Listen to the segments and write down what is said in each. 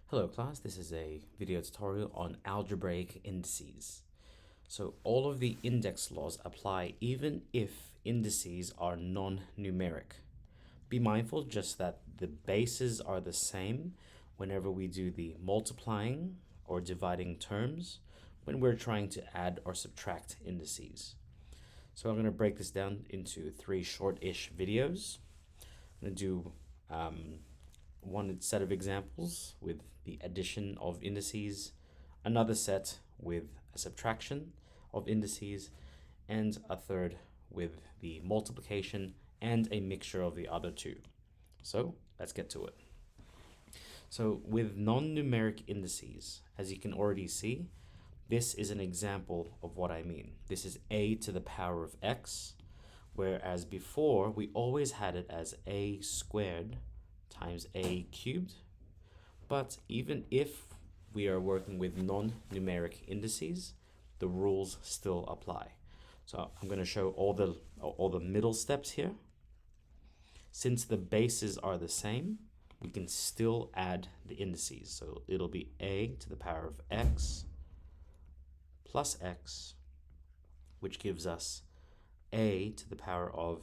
Hello class, this is a video tutorial on algebraic indices. So all of the index laws apply even if indices are non-numeric. Be mindful just that the bases are the same whenever we do the multiplying or dividing terms when we're trying to add or subtract indices. So I'm going to break this down into three short-ish videos. I'm going to do one set of examples with the addition of indices, another set with a subtraction of indices, and a third with the multiplication and a mixture of the other two. So let's get to it. So with non-numeric indices, as you can already see, this is an example of what I mean. This is a to the power of x, whereas before we always had it as a squared times a cubed. But even if we are working with non-numeric indices, the rules still apply. So I'm going to show all the middle steps here. Since the bases are the same, we can still add the indices. So it'll be a to the power of x plus x, which gives us a to the power of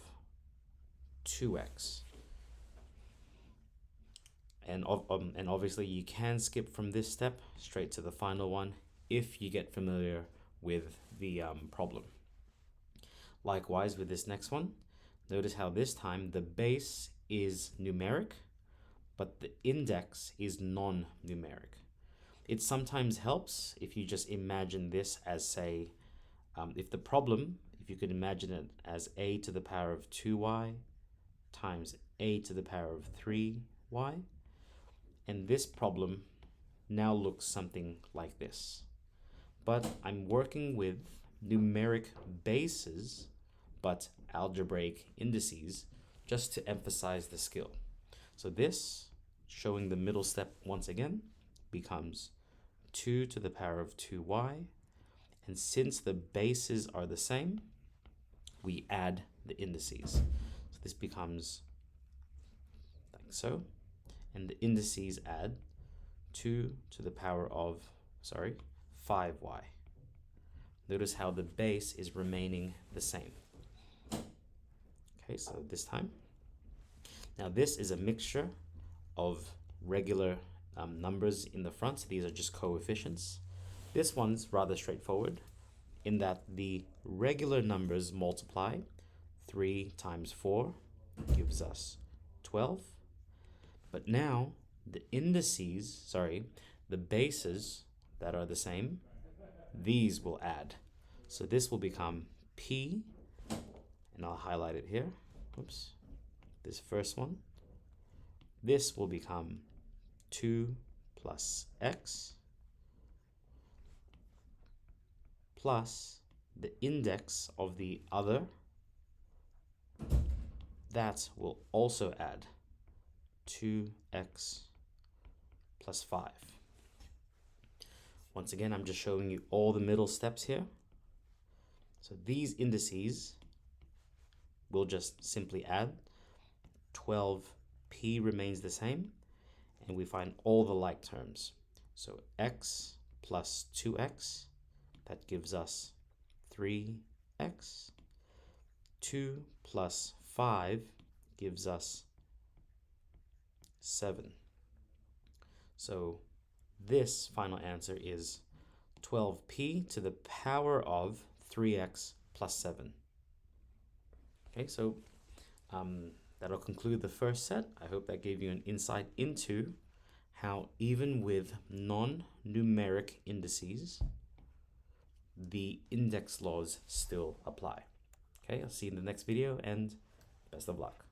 2x. And obviously you can skip from this step straight to the final one if you get familiar with the problem. Likewise with this next one, notice how this time the base is numeric, but the index is non-numeric. It sometimes helps if you just imagine this as, say, if you could imagine it as a to the power of 2y times a to the power of 3y, and this problem now looks something like this. But I'm working with numeric bases, but algebraic indices, just to emphasize the skill. So this, showing the middle step once again, becomes 2 to the power of 2y. And since the bases are the same, we add the indices. So this becomes like so. And the indices add 2 to the power of, 5y. Notice how the base is remaining the same. Okay, so this time. Now this is a mixture of regular numbers in the front. These are just coefficients. This one's rather straightforward in that the regular numbers multiply. 3 times 4 gives us 12. But now the the bases that are the same, these will add. So this will become p, and I'll highlight it here. Oops. This first one. This will become 2 plus x plus the index of the other. That will also add 2x plus 5. Once again, I'm just showing you all the middle steps here. So these indices will just simply add. 12p remains the same, and we find all the like terms. So x plus 2x, that gives us 3x. 2 plus 5 gives us 7. So this final answer is 12p to the power of 3x plus 7. Okay, so that'll conclude the first set. I hope that gave you an insight into how even with non-numeric indices, the index laws still apply. Okay, I'll see you in the next video, and best of luck.